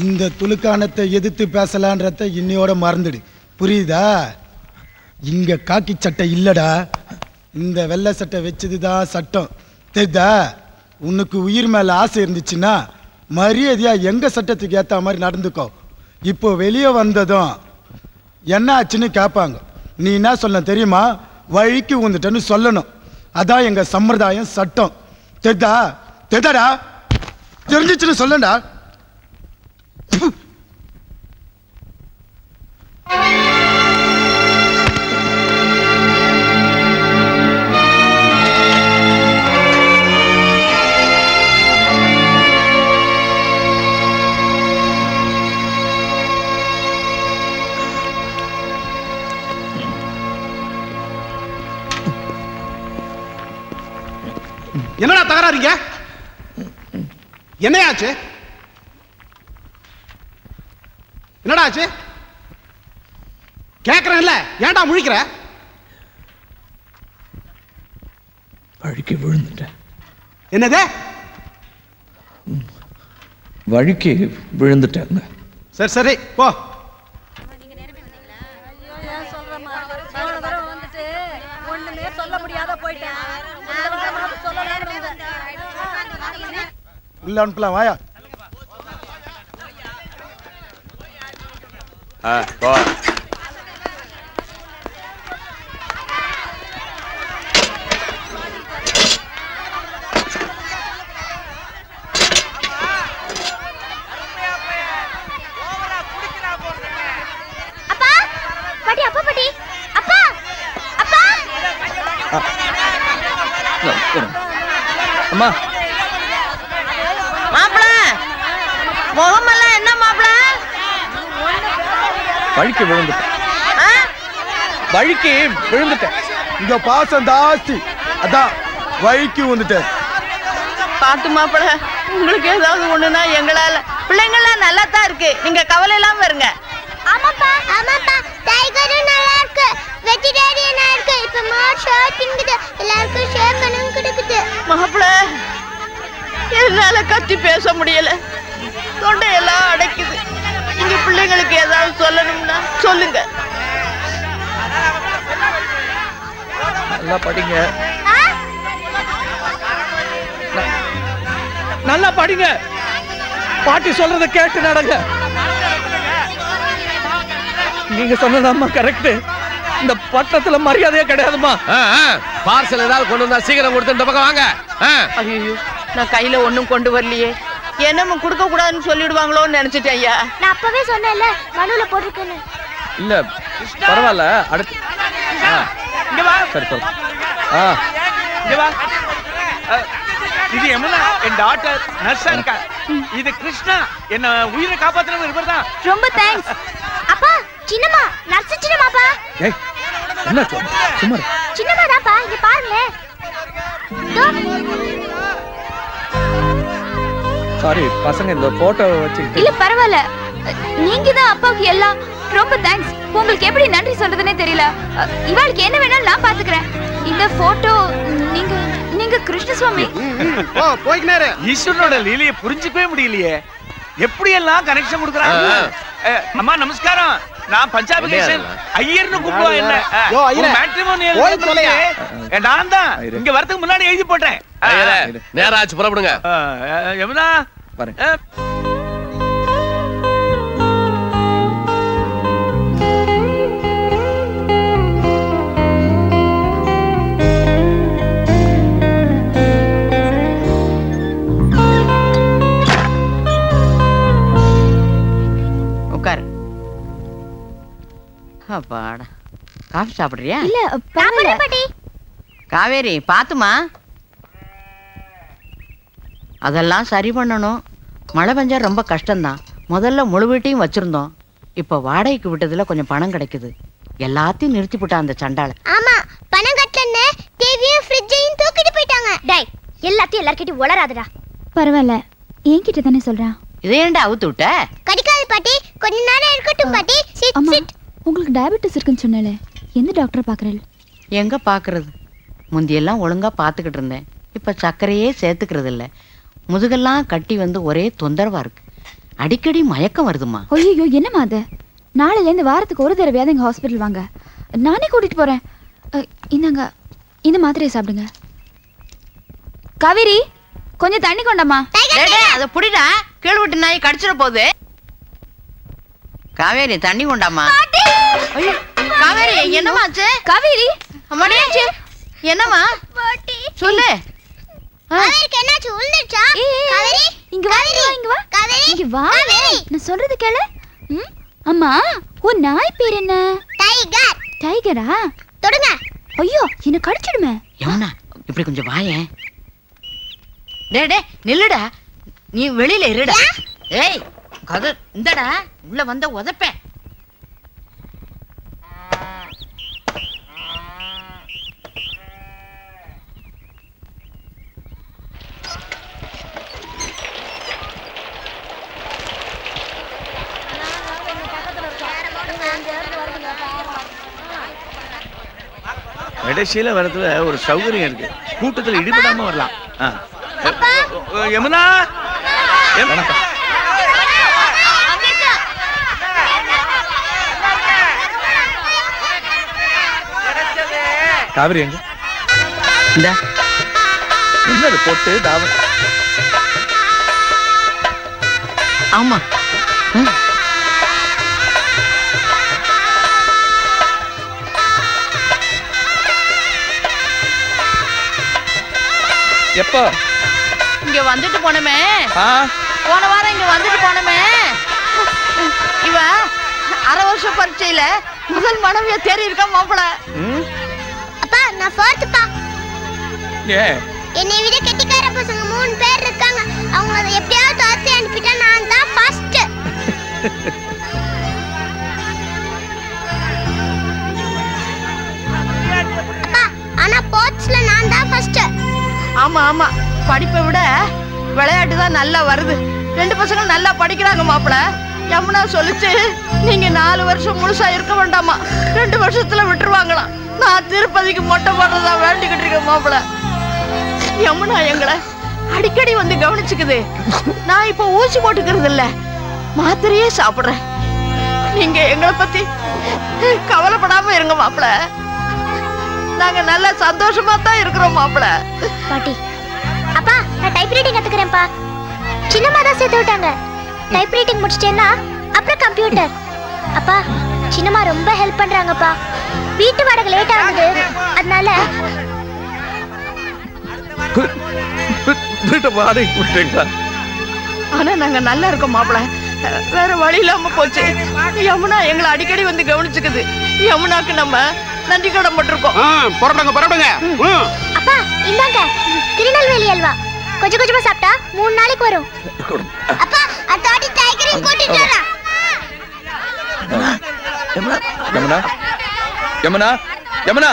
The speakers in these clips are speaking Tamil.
இந்த துலுக்கானத்தை எதிர்த்து பேசலான்றத இன்னையோட மறந்துடு, புரியுதா? இங்க காக்கி சட்டை இல்லடா, இந்த வெள்ளை சட்டை வச்சதுதான் சட்டம், தெரியுதா? உனக்கு உயிர் மேல ஆசை இருந்துச்சுன்னா மரியாதையா எங்க சட்டத்துக்கு ஏத்த மாதிரி நடந்துக்கோ. இப்போ வெளியே வந்ததும் என்ன ஆச்சுன்னு கேட்பாங்க, நீ என்ன சொல்ல தெரியுமா? வழிக்கு வந்துட்டேன்னு சொல்லணும். அதான் எங்க சம்பிரதாயம், சட்டம், தெரியுதா? தெரியுதாடா? தெரிஞ்சிச்சுன்னு சொல்லண்டா. என்னடா தகராறீங்க? என்னையாச்சு? என்னடா ஆச்சு? கேக்குறேன்ல, ஏன்டா முழிக்கிற? வழிக்கு விழுந்துட்டேன். என்னது? வழிக்கு விழுந்துட்டேன். சரி சரி போ. உள்ள அனுப்பலாம், வாயா. போ. அம்மா, மாப்பிள முகமெல்லாம் என்ன மாப்பிள? வழிக்கு விழுந்துட்டேன். வழிக்கு விழுந்துட்டேன். இங்க பாசம் ஜாஸ்தி, அதான் வழிக்கு வந்துட்டேன். பாத்து மாப்பிள, உங்களுக்கு ஏதாவது ஒண்ணுனா எங்களால. பிள்ளைங்களாம் நல்லா தான் இருக்கு, நீங்க கவலை இல்லாம இருங்க. ஆமாப்பா ஆமாப்பா, டைகரும் நல்லா இருக்கு, வெஜிடேரியனா இருக்கு. இப்ப மாஷா திங்குது, எல்லாருக்கும் ஷேர் பண்ணனும் கொடுக்குது. மாப்பிள, என்னால கத்தி பேச முடியல, தொண்டையெல்லாம் அடைக்குது. நீங்க பிள்ளைங்களுக்கு ஏதாவது சொல்லணும்னா சொல்லுங்க. நல்லா படிங்க, நல்லா படிங்க. பாட்டி சொல்றத கேட்டு நடங்க. நீங்க சொன்னதாம்மா கரெக்ட். இந்த பட்டத்துல மரியாதையே கிடையாதுமா. பார்சல் ஏதாவது கொண்டு வந்தா சீக்கிரம் கொடுத்து இந்த பக்கம் வாங்க. ஐயோ, நான் கையில ஒண்ணும் கொண்டு வரலையே, என்னமோ கொடுக்க கூடாதுன்னு சொல்லிடுவாங்களோன்னு நினைச்சிட்டேன் ஐயா. நான் அப்பவே சொன்னேன்ல, மனுல போட்டுருக்கேன்னு. இல்ல பரவாயில்ல, அடுத்து இங்க வா. சரி சரி. இங்க வா. இது யமுனா, என் டாட்டர் நர்சன்கா. இது கிருஷ்ணா, என்ன உயிரை காப்பாத்துறவர் இவர்தான். ரொம்ப தேங்க்ஸ். அப்பா, சின்னம்மா, நர்ஸ் சின்னம்மாப்பா. ஏய், என்ன சும்மா சின்னம்மா தான்ப்பா, இங்க பாருங்களே. சாரி பசங்க, இந்த போட்டோ வச்சுக்கிட்டு. இல்ல பரவாயில்ல, நீங்க தான் அப்பாவுக்கு எல்லாம். ரொம்ப தேங்க்ஸ். உங்களுக்கு எப்படி நன்றி சொல்றதுன்னே தெரியல. இவாளுக்கு என்ன வேணாலும் நான் பாத்துக்கிறேன். இந்த போட்டோ நீங்க நீங்க கிருஷ்ணசுவாமி. ஈஸ்வரனோட லீலையை புரிஞ்சுக்கவே முடியலையே. எப்படி எல்லாம் கனெக்ஷன் கொடுக்குறாங்க. அம்மா நமஸ்காரம். நான் பஞ்சாபிகேஷன் ஐயர்னு கூப்பிடுவா என்ன. மேட்ரிமோனியல் நான் தான் இங்க வரதுக்கு முன்னாடி எழுதி போட்டேன். நேரம் ஆச்சு, புறப்படுங்க. யமுனா பாருங்க. உட்காரு. அப்பாடா, காஃபி சாப்பிடுறியா? இல்ல பரவாயில்ல பாட்டி. காவேரி பாத்துமா, அதெல்லாம் சரி பண்ணணும். மழை பெஞ்சா ரொம்ப கஷ்டம்தான். முதல்ல முழு வீட்டையும் வச்சிருந்தோம், இப்ப வாடகைக்கு விட்டதுல கொஞ்சம் பணம் கிடைக்குது. எல்லாத்தையும் நிறுத்தி போட்டா அந்த சண்டாள. ஆமா, பணம் கட்டலன்னு டிவியும் ஃப்ரிட்ஜையும் தூக்கிட்டு போயிட்டாங்க. டேய், எல்லாத்தையும் எல்லார்கிட்டயும் உளறாதடா. பரவாயில்ல, என்கிட்ட தானே சொல்றான். இதை ஏன்டா அவுத்து விட்ட? கடிக்காது பாட்டி, கொஞ்ச நேரம் இருக்கட்டும் பாட்டி. சிட் அம்மா, சிட். உங்களுக்கு டயபெட்டிஸ் இருக்குன்னு சொன்னல, எந்த டாக்டரை பாக்குறேன்? எங்க பாக்குறது? முந்தியெல்லாம் ஒழுங்கா பாத்துக்கிட்டு இருந்தேன், இப்ப சர்க்கரையே சேர்த்துக்கிறது இல்ல. முதுகெல்லாம் கட்டி வந்து ஒரே தொந்தரவா இருக்கு. அடிக்கடி மயக்கம் வருதுமா. ஐயோ, என்னம்மா அது? நாளைல இருந்து வாரத்துக்கு ஒரு தடவையாவது எங்க ஹாஸ்பிட்டல் வாங்க, நானே கூட்டிட்டு போறேன். இந்தாங்க, இந்த மாத்திரையை சாப்பிடுங்க. காவேரி, கொஞ்சம் தண்ணி கொண்டாமா. அத புடிடா, கீழ் விட்டு நாய் கடிச்சிட போகுது. காவேரி, தண்ணி கொண்டாமா. ஐயோ, காவேரி, என்னமாச்சு? காவேரி, அம்மாடியாச்சு, என்னமா சொல்லு. காவேரிக்கு என்னாச்சு? உள்ந்துச்சா? காவேரி, இங்க வா, இங்க வா, காவேரி, இங்க வா. காவேரி. நான் சொல்றது கேளு. அம்மா, உன் நாய் பேர் என்ன? டைகர். டைகரா? தொடுங்க. ஐயோ, என்ன கடிச்சிடுமே. யமுனா, இப்படி கொஞ்சம் வாயேன். டேய் டேய், நில்லுடா, நீ வெளியில இருடா. ஏய், கது இந்தடா, உள்ள வந்த உதப்பேன். கடைசியில வரதுல ஒரு சௌகரியம் இருக்கு, கூட்டத்துல இடிபடாம வரலாம். யமுனா, காவிரி எங்க? இந்த என்னது போட்டு தாவ? ஆமா, எப்போ? இங்க வந்துட்டு போனமே, ஆ, போன வாரம் இங்க வந்துட்டு போனமே. இவ அரை வருஷம் பரீட்சையில முதல் மனைவிய தேறி இருக்கா மாப்பிள. அப்பா, நான் ஃபோர்த்துப்பா. ஏ, என்னை விட கெட்டிக்கார பசங்க 3 பேர் இருக்காங்க. அவங்க எப்படியாவது துரத்தி அனுப்பிட்டா நான் தான் ஃபர்ஸ்ட். அப்பா, ஆனா ஸ்போர்ட்ஸ்ல நான் தான் ஃபர்ஸ்ட். ஆமா ஆமா, படிப்பை விட விளையாட்டு தான் நல்லா வருது. 2 பசங்களும் நல்லா படிக்கிறாங்க மாப்பிள. யமுனா சொல்லிச்சு, நீங்க 4 வருஷம் முழுசா இருக்க வேண்டாமா, 2 வருஷத்துல விட்டுருவாங்களாம். நான் திருப்பதிக்கு மொட்டை போடுறதா வேண்டிக்கிட்டு இருக்கேன் மாப்பிள. யமுனா எங்களை அடிக்கடி வந்து கவனிச்சுக்குது. நான் இப்ப ஊசி போட்டுக்கிறது இல்ல, மாத்திரையே சாப்பிடுறேன். நீங்க எங்களை பத்தி கவலைப்படாம இருங்க மாப்பிள. நாங்க நல்ல சந்தோஷமா தான் இருக்கிறோம் மாப்பிள. பாட்டி, அப்பா, நான் டைப்ரைட்டிங் கத்துக்கிறேன்ப்பா. சின்னம்மா தான் சேர்த்து விட்டாங்க. டைப்ரைட்டிங் முடிச்சிட்டேன்னா அப்புறம் கம்ப்யூட்டர். அப்பா, சின்னம்மா ரொம்ப ஹெல்ப் பண்றாங்கப்பா. வீட்டு வாடகை லேட் ஆகுது, அதனால. வீட்டை வாடகைக்கு விட்டுறீங்களா? ஆனா நாங்க நல்லா இருக்கோம் மாப்பிள. வேற வழி இல்லாம போச்சு. யமுனா எங்களை அடிக்கடி வந்து கவனிச்சுக்குது. யமுனாக்கு நம்ம நன்றி கடன் பட்டிருக்கோம். புறப்படுங்க. அப்பா, இந்தாங்க திருநெல்வேலி அல்வா. கொஞ்சம் கொஞ்சமா சாப்பிட்டா 3 நாளைக்கு வரும். அப்பா, அத்தாடி டைகரையும் கூட்டிட்டு வரா. யமுனா, யமுனா, யமுனா,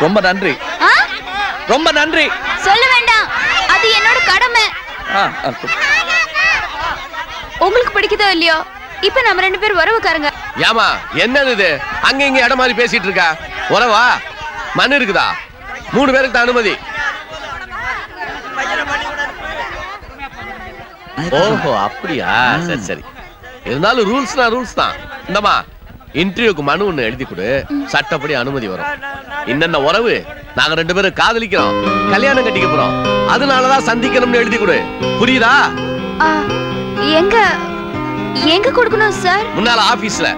ரொம்ப நன்றி, ரொம்ப நன்றி. சொல்ல வேண்டாம், அது என்னோட கடமை. உங்களுக்கு பிடிக்குதோ இல்லையோ, இப்ப நம்ம 2 பேரும் உறவுக்காரங்க. ஏமா, என்னது இது? அங்க இங்க இடம் மாதிரி பேசிட்டு இருக்கா? உறவா? மண்ணு இருக்குதா? 3 பேருக்கு தான் அனுமதி. ஓஹோ அப்படியா, சரி சரி. இருந்தாலும் ரூல்ஸ்னா ரூல்ஸ் தான். இந்தமா இன்டர்வியூக்கு மனு ஒண்ணு எழுதி கொடு, சட்டப்படி அனுமதி வரும். என்னென்ன உறவு, நாங்க 2 பேரும் காதலிக்கிறோம், கல்யாணம் கட்டிக்க போறோம், அதனாலதான் சந்திக்கணும்னு எழுதி கொடு. புரியுதா? எங்க எங்க கொடுக்கணும் சார்? முன்னால ஆபீஸ்ல.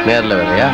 நேர்ல வேலையா?